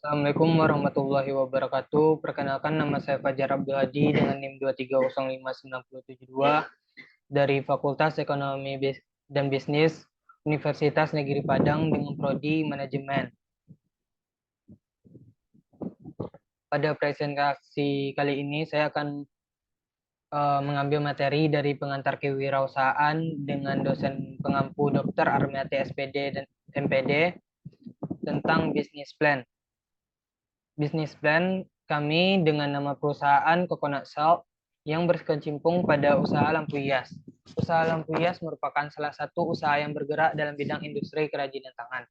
Assalamualaikum warahmatullahi wabarakatuh. Perkenalkan, nama saya Fajar Abdul Hadi dengan NIM 2305972 dari Fakultas Ekonomi dan Bisnis Universitas Negeri Padang dengan prodi Manajemen. Pada presentasi kali ini saya akan mengambil materi dari pengantar kewirausahaan dengan dosen pengampu Dr. Armiati SPD dan MPD tentang business plan. Bisnis plan kami dengan nama perusahaan Coconut Salt yang berkecimpung pada usaha lampu hias. Usaha lampu hias merupakan salah satu usaha yang bergerak dalam bidang industri kerajinan tangan.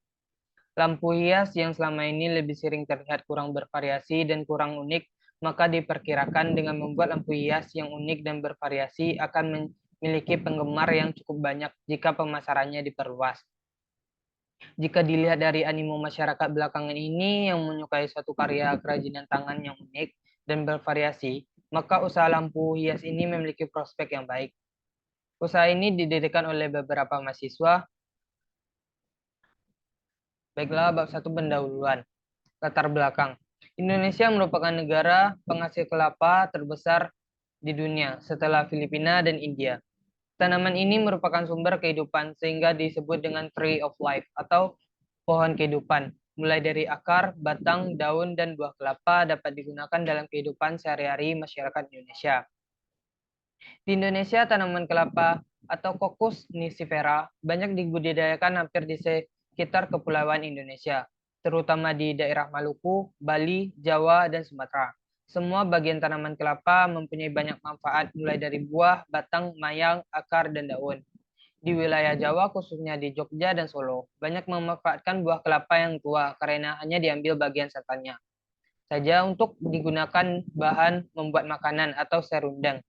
Lampu hias yang selama ini lebih sering terlihat kurang bervariasi dan kurang unik, maka diperkirakan dengan membuat lampu hias yang unik dan bervariasi akan memiliki penggemar yang cukup banyak jika pemasarannya diperluas. Jika dilihat dari animo masyarakat belakangan ini yang menyukai suatu karya kerajinan tangan yang unik dan bervariasi, maka usaha lampu hias ini memiliki prospek yang baik. Usaha ini didirikan oleh beberapa mahasiswa. Baiklah, bab 1 pendahuluan. Latar belakang. Indonesia merupakan negara penghasil kelapa terbesar di dunia setelah Filipina dan India. Tanaman ini merupakan sumber kehidupan sehingga disebut dengan tree of life atau pohon kehidupan. Mulai dari akar, batang, daun, dan buah kelapa dapat digunakan dalam kehidupan sehari-hari masyarakat Indonesia. Di Indonesia, tanaman kelapa atau Cocos nisifera banyak dibudidayakan hampir di sekitar kepulauan Indonesia, terutama di daerah Maluku, Bali, Jawa, dan Sumatera. Semua bagian tanaman kelapa mempunyai banyak manfaat, mulai dari buah, batang, mayang, akar, dan daun. Di wilayah Jawa, khususnya di Jogja dan Solo, banyak memanfaatkan buah kelapa yang tua karena hanya diambil bagian santannya saja untuk digunakan bahan membuat makanan atau serundeng.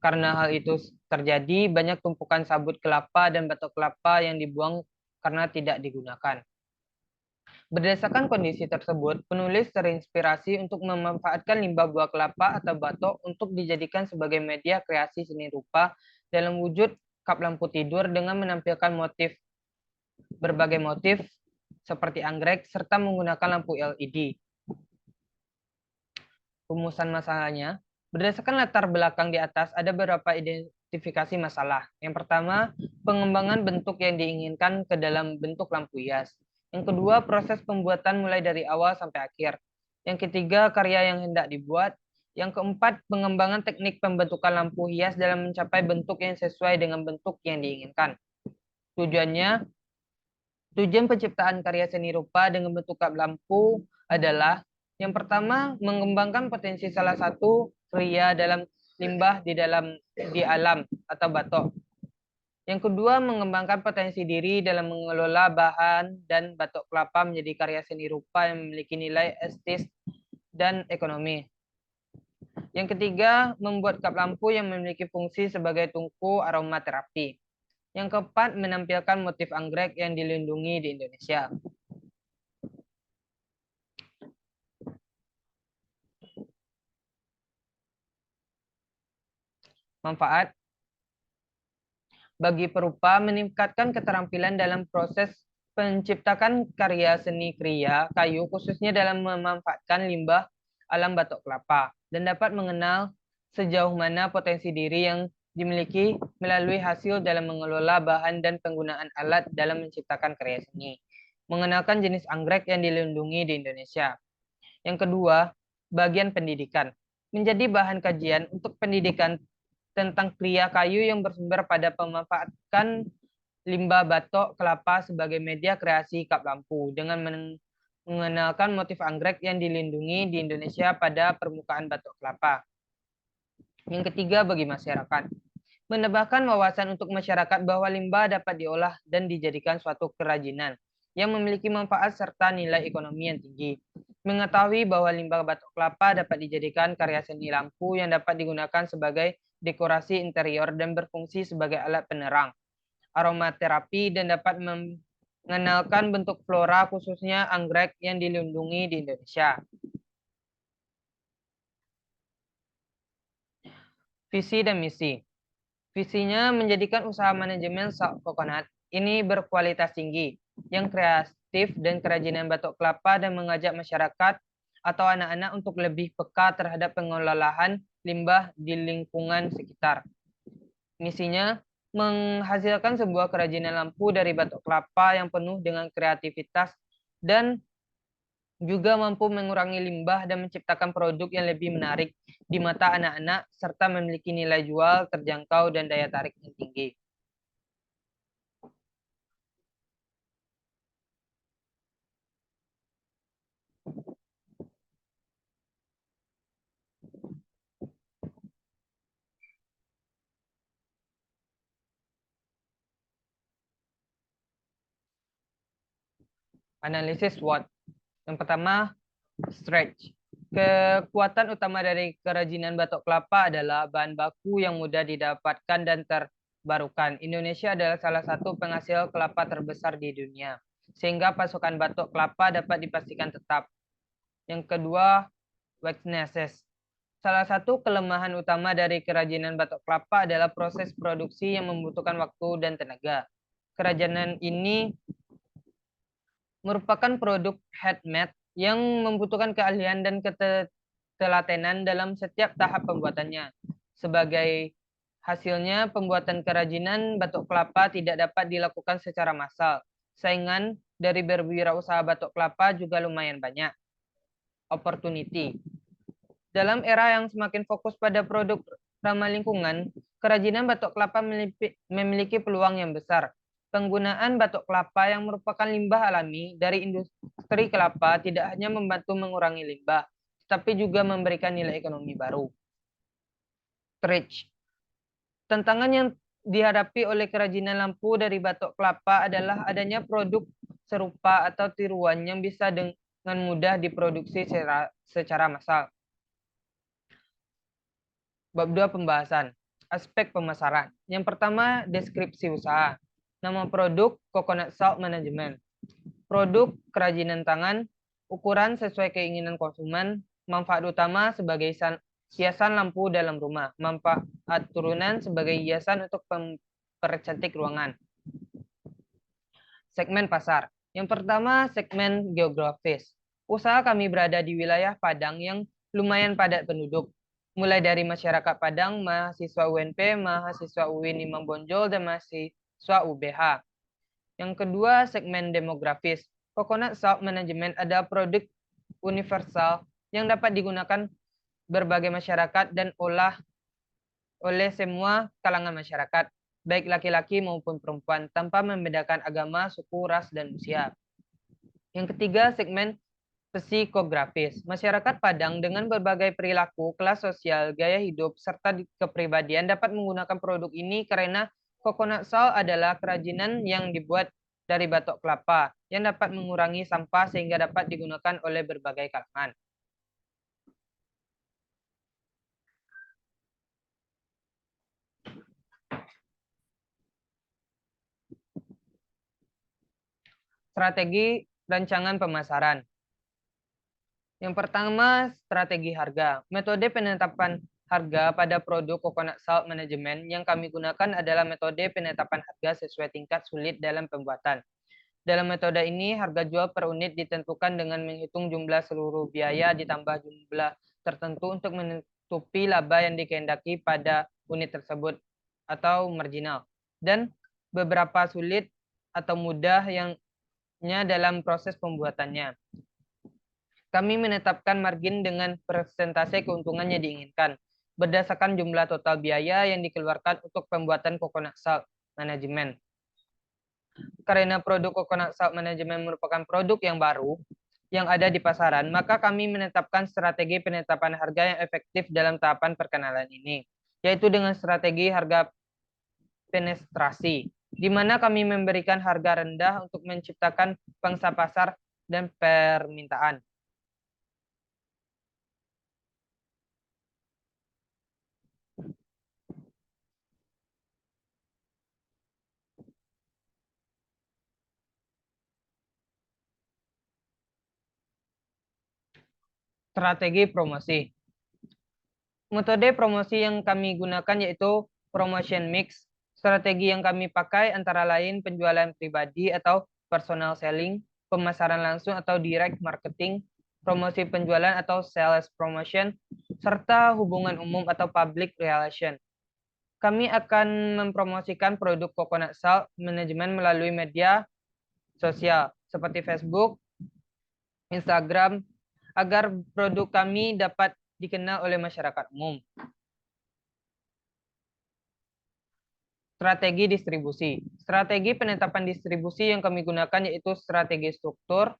Karena hal itu terjadi, banyak tumpukan sabut kelapa dan batok kelapa yang dibuang karena tidak digunakan. Berdasarkan kondisi tersebut, penulis terinspirasi untuk memanfaatkan limbah buah kelapa atau batok untuk dijadikan sebagai media kreasi seni rupa dalam wujud kap lampu tidur dengan menampilkan berbagai motif seperti anggrek serta menggunakan lampu LED. Rumusan masalahnya, berdasarkan latar belakang di atas ada beberapa identifikasi masalah. Yang pertama, pengembangan bentuk yang diinginkan ke dalam bentuk lampu hias. Yang kedua, proses pembuatan mulai dari awal sampai akhir. Yang ketiga, karya yang hendak dibuat. Yang keempat, pengembangan teknik pembentukan lampu hias dalam mencapai bentuk yang sesuai dengan bentuk yang diinginkan. Tujuannya, tujuan penciptaan karya seni rupa dengan bentuk kap lampu adalah yang pertama, mengembangkan potensi salah satu kria dalam limbah di alam atau batok. Yang kedua, mengembangkan potensi diri dalam mengelola bahan dan batok kelapa menjadi karya seni rupa yang memiliki nilai estetis dan ekonomi. Yang ketiga, membuat kap lampu yang memiliki fungsi sebagai tungku aromaterapi. Yang keempat, menampilkan motif anggrek yang dilindungi di Indonesia. Manfaat bagi perupa meningkatkan keterampilan dalam proses penciptakan karya seni kriya kayu khususnya dalam memanfaatkan limbah alam batok kelapa dan dapat mengenal sejauh mana potensi diri yang dimiliki melalui hasil dalam mengelola bahan dan penggunaan alat dalam menciptakan karya seni. Mengenalkan jenis anggrek yang dilindungi di Indonesia. Yang kedua, bagian pendidikan. Menjadi bahan kajian untuk pendidikan tentang kria kayu yang bersumber pada pemanfaatkan limbah batok kelapa sebagai media kreasi kap lampu dengan mengenalkan motif anggrek yang dilindungi di Indonesia pada permukaan batok kelapa. Yang ketiga, bagi masyarakat. Menambahkan wawasan untuk masyarakat bahwa limbah dapat diolah dan dijadikan suatu kerajinan yang memiliki manfaat serta nilai ekonomi yang tinggi. Mengetahui bahwa limbah batok kelapa dapat dijadikan karya seni lampu yang dapat digunakan sebagai dekorasi interior dan berfungsi sebagai alat penerang, aromaterapi, dan dapat mengenalkan bentuk flora khususnya anggrek yang dilindungi di Indonesia. Visi dan misi. Visinya menjadikan usaha manajemen salt coconut ini berkualitas tinggi, yang kreatif efektif dan kerajinan batok kelapa dan mengajak masyarakat atau anak-anak untuk lebih peka terhadap pengelolaan limbah di lingkungan sekitar. Misinya menghasilkan sebuah kerajinan lampu dari batok kelapa yang penuh dengan kreativitas dan juga mampu mengurangi limbah dan menciptakan produk yang lebih menarik di mata anak-anak serta memiliki nilai jual terjangkau dan daya tarik yang tinggi. Analisis SWOT. Yang pertama, stretch. Kekuatan utama dari kerajinan batok kelapa adalah bahan baku yang mudah didapatkan dan terbarukan. Indonesia adalah salah satu penghasil kelapa terbesar di dunia, sehingga pasokan batok kelapa dapat dipastikan tetap. Yang kedua, weaknesses. Salah satu kelemahan utama dari kerajinan batok kelapa adalah proses produksi yang membutuhkan waktu dan tenaga. Kerajinan ini merupakan produk handmade yang membutuhkan keahlian dan ketelatenan dalam setiap tahap pembuatannya. Sebagai hasilnya, pembuatan kerajinan batok kelapa tidak dapat dilakukan secara massal. Saingan dari berwirausaha batok kelapa juga lumayan banyak. Opportunity. Dalam era yang semakin fokus pada produk ramah lingkungan, kerajinan batok kelapa memiliki peluang yang besar. Penggunaan batok kelapa yang merupakan limbah alami dari industri kelapa tidak hanya membantu mengurangi limbah, tetapi juga memberikan nilai ekonomi baru. Stretch. Tantangan yang dihadapi oleh kerajinan lampu dari batok kelapa adalah adanya produk serupa atau tiruan yang bisa dengan mudah diproduksi secara massal. Bab 2 pembahasan. Aspek pemasaran. Yang pertama, deskripsi usaha. Nama produk, Coconut Salt Management. Produk, kerajinan tangan, ukuran sesuai keinginan konsumen, manfaat utama sebagai hiasan lampu dalam rumah, manfaat turunan sebagai hiasan untuk mempercantik ruangan. Segmen pasar. Yang pertama, segmen geografis. Usaha kami berada di wilayah Padang yang lumayan padat penduduk, mulai dari masyarakat Padang, mahasiswa UNP, mahasiswa UIN Imam Bonjol, dan mahasiswa UBH. Yang kedua, segmen demografis. Coconut Salt Management adalah produk universal yang dapat digunakan berbagai masyarakat dan oleh semua kalangan masyarakat, baik laki-laki maupun perempuan, tanpa membedakan agama, suku, ras, dan usia. Yang ketiga, segmen psikografis. Masyarakat Padang dengan berbagai perilaku, kelas sosial, gaya hidup, serta kepribadian dapat menggunakan produk ini karena coconut salt adalah kerajinan yang dibuat dari batok kelapa yang dapat mengurangi sampah sehingga dapat digunakan oleh berbagai kalangan. Strategi rancangan pemasaran. Yang pertama, strategi harga. Metode penetapan harga pada produk Coconut Salt Management yang kami gunakan adalah metode penetapan harga sesuai tingkat sulit dalam pembuatan. Dalam metode ini, harga jual per unit ditentukan dengan menghitung jumlah seluruh biaya ditambah jumlah tertentu untuk menutupi laba yang dikehendaki pada unit tersebut atau marginal. Dan beberapa sulit atau mudah yangnya dalam proses pembuatannya. Kami menetapkan margin dengan persentase keuntungan yang diinginkan berdasarkan jumlah total biaya yang dikeluarkan untuk pembuatan Coconut Salt Management. Karena produk Coconut Salt Management merupakan produk yang baru yang ada di pasaran, maka kami menetapkan strategi penetapan harga yang efektif dalam tahapan perkenalan ini, yaitu dengan strategi harga penetrasi, di mana kami memberikan harga rendah untuk menciptakan pangsa pasar dan permintaan. Strategi promosi. Metode promosi yang kami gunakan yaitu promotion mix. Strategi yang kami pakai antara lain penjualan pribadi atau personal selling, pemasaran langsung atau direct marketing, promosi penjualan atau sales promotion, serta hubungan umum atau public relation. Kami akan mempromosikan produk Coconut Salt Management melalui media sosial seperti Facebook, Instagram, agar produk kami dapat dikenal oleh masyarakat umum. Strategi distribusi. Strategi penetapan distribusi yang kami gunakan yaitu strategi struktur,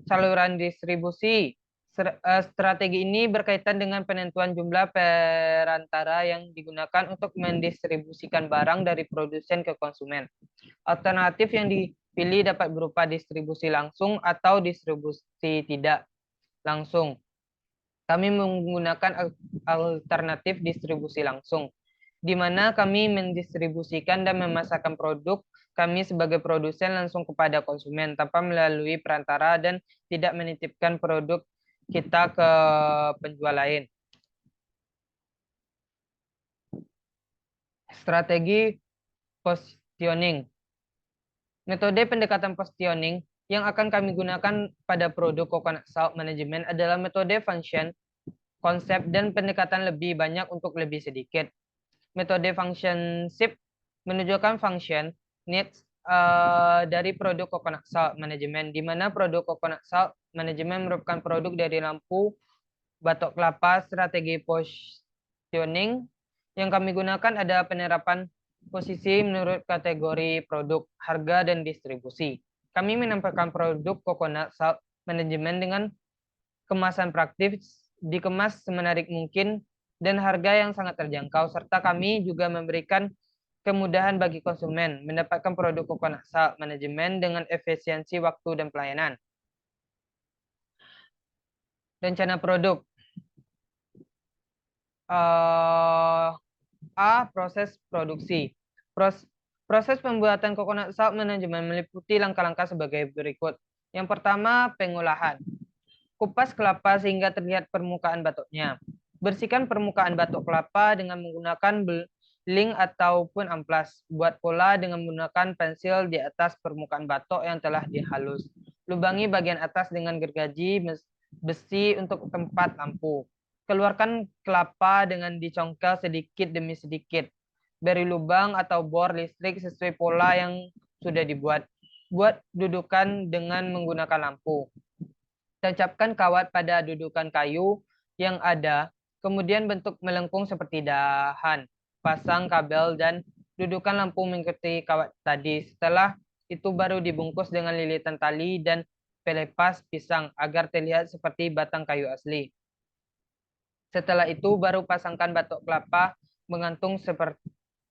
saluran distribusi. Strategi ini berkaitan dengan penentuan jumlah perantara yang digunakan untuk mendistribusikan barang dari produsen ke konsumen. Alternatif yang dipilih dapat berupa distribusi langsung atau distribusi tidak langsung. Kami menggunakan alternatif distribusi langsung, di mana kami mendistribusikan dan memasarkan produk kami sebagai produsen langsung kepada konsumen tanpa melalui perantara dan tidak menitipkan produk kita ke penjual lain. Strategi positioning. Metode pendekatan positioning yang akan kami gunakan pada produk Coconut Salt Management adalah metode function, konsep, dan pendekatan lebih banyak untuk lebih sedikit. Metode functionship menunjukkan function, needs dari produk Coconut Salt Management, di mana produk Coconut Salt Management merupakan produk dari lampu batok kelapa. Strategi positioning yang kami gunakan ada penerapan posisi menurut kategori produk, harga, dan distribusi. Kami menampilkan produk Coconut Salt Management dengan kemasan praktis, dikemas semenarik mungkin, dan harga yang sangat terjangkau, serta kami juga memberikan kemudahan bagi konsumen mendapatkan produk Coconut Salt Management dengan efisiensi waktu dan pelayanan. Rencana produk. Proses produksi. Proses pembuatan Coconut Salt Management meliputi langkah-langkah sebagai berikut. Yang pertama, pengolahan. Kupas kelapa sehingga terlihat permukaan batoknya. Bersihkan permukaan batok kelapa dengan menggunakan beling ataupun amplas. Buat pola dengan menggunakan pensil di atas permukaan batok yang telah dihalus. Lubangi bagian atas dengan gergaji besi untuk tempat lampu. Keluarkan kelapa dengan dicongkel sedikit demi sedikit. Beri lubang atau bor listrik sesuai pola yang sudah dibuat. Buat dudukan dengan menggunakan lampu. Tancapkan kawat pada dudukan kayu yang ada, kemudian bentuk melengkung seperti dahan. Pasang kabel dan dudukan lampu mengikuti kawat tadi. Setelah itu baru dibungkus dengan lilitan tali dan pelepas pisang agar terlihat seperti batang kayu asli. Setelah itu baru pasangkan batok kelapa menggantung seperti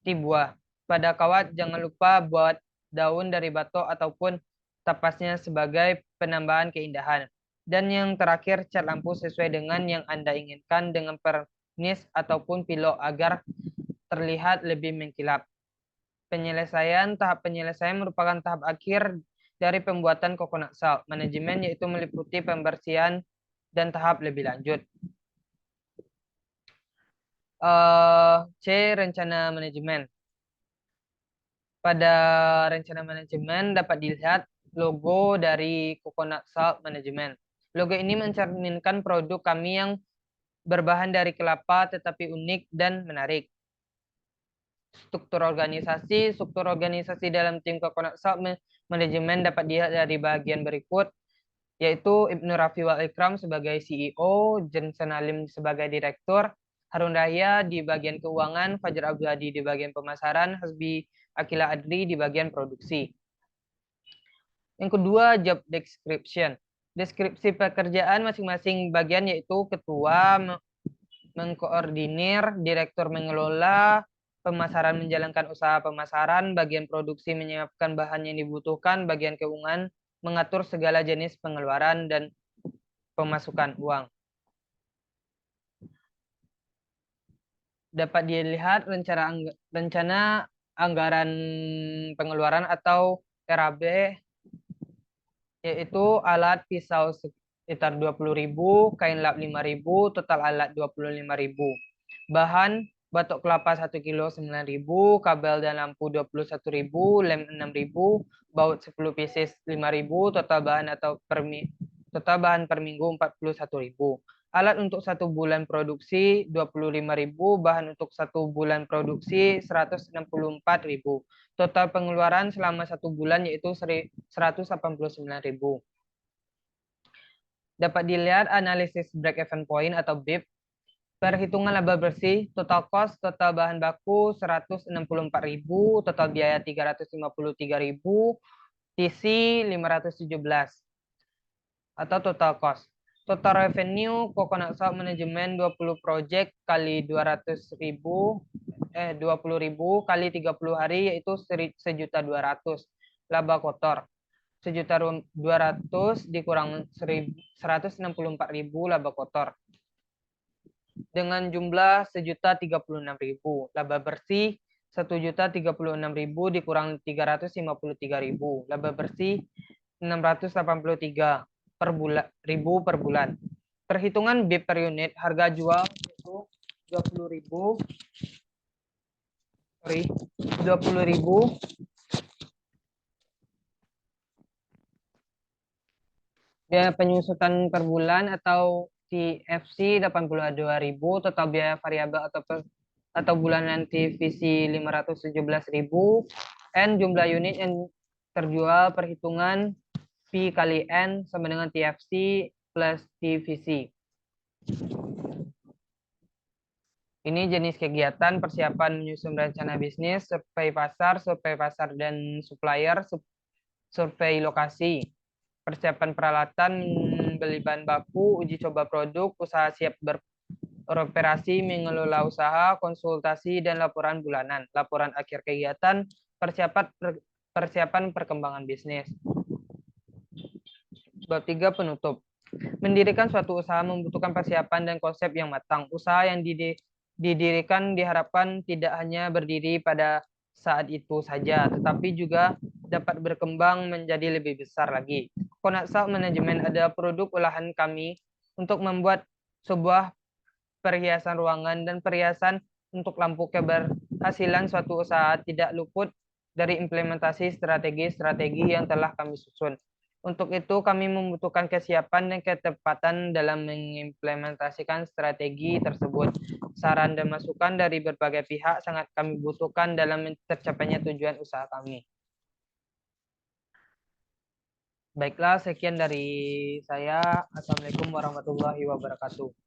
buah. Pada kawat jangan lupa buat daun dari batok ataupun tapasnya sebagai penambahan keindahan. Dan yang terakhir, cat lampu sesuai dengan yang Anda inginkan dengan pernis ataupun pilok agar terlihat lebih mengkilap. Tahap penyelesaian merupakan tahap akhir dari pembuatan Coconut Salt Management, yaitu meliputi pembersihan dan tahap lebih lanjut. Rencana manajemen. Pada rencana manajemen dapat dilihat logo dari Coconut Salt Management. Logo ini mencerminkan produk kami yang berbahan dari kelapa tetapi unik dan menarik. Struktur organisasi dalam tim Coconut Salt Management dapat dilihat dari bagian berikut, yaitu Ibnu Rafi Wal Ikram sebagai CEO, Jensen Alim sebagai Direktur, Harun Raya di bagian keuangan, Fajar Abdul Hadi di bagian pemasaran, Hasbi Akila Adri di bagian produksi. Yang kedua, job description. Deskripsi pekerjaan masing-masing bagian yaitu ketua mengkoordinir, direktur mengelola, pemasaran menjalankan usaha pemasaran, bagian produksi menyiapkan bahan yang dibutuhkan, bagian keuangan mengatur segala jenis pengeluaran dan pemasukan uang. Dapat dilihat rencana anggaran pengeluaran atau RAB, yaitu alat pisau sekitar 20.000, kain lap 5.000, total alat 25.000. Bahan batok kelapa 1 kilo 9.000, kabel dan lampu 21.000, lem 6.000, baut 10 pieces 5.000, total bahan per minggu 41.000. Alat untuk 1 bulan produksi 25.000, bahan untuk 1 bulan produksi 164.000. Total pengeluaran selama 1 bulan yaitu 189.000. Dapat dilihat analisis break-even point atau BIP. Perhitungan laba bersih, total cost, total bahan baku 164.000, total biaya 353.000, TC 517 atau total cost. Total revenue Coconut Shop Management 20 project kali 20.000 kali 30 hari yaitu 1.200.000. Laba kotor 1.200.000 dikurang 164.000 laba kotor. Dengan jumlah 1.036.000. Laba bersih 1.036.000 dikurang 353.000. Laba bersih 683 per bulan. Perhitungan BIP per unit, harga jual itu 20.000. 20.000. Biaya penyusutan per bulan atau TFC 82.000, total biaya variabel atau bulanan TVC 517.000, N jumlah unit yang terjual, perhitungan P kali N sama dengan TFC plus TVC. Ini jenis kegiatan persiapan menyusun rencana bisnis, survei pasar dan supplier, survei lokasi, persiapan peralatan, beli bahan baku, uji coba produk, usaha siap beroperasi, mengelola usaha, konsultasi, dan laporan bulanan. Laporan akhir kegiatan, persiapan perkembangan bisnis. Bab 3 penutup. Mendirikan suatu usaha membutuhkan persiapan dan konsep yang matang. Usaha yang didirikan diharapkan tidak hanya berdiri pada saat itu saja, tetapi juga dapat berkembang menjadi lebih besar lagi. Coconut Shop Management ada produk olahan kami untuk membuat sebuah perhiasan ruangan dan perhiasan untuk lampu. Keberhasilan suatu usaha tidak luput dari implementasi strategi-strategi yang telah kami susun. Untuk itu, kami membutuhkan kesiapan dan ketepatan dalam mengimplementasikan strategi tersebut. Saran dan masukan dari berbagai pihak sangat kami butuhkan dalam tercapainya tujuan usaha kami. Baiklah, sekian dari saya. Assalamualaikum warahmatullahi wabarakatuh.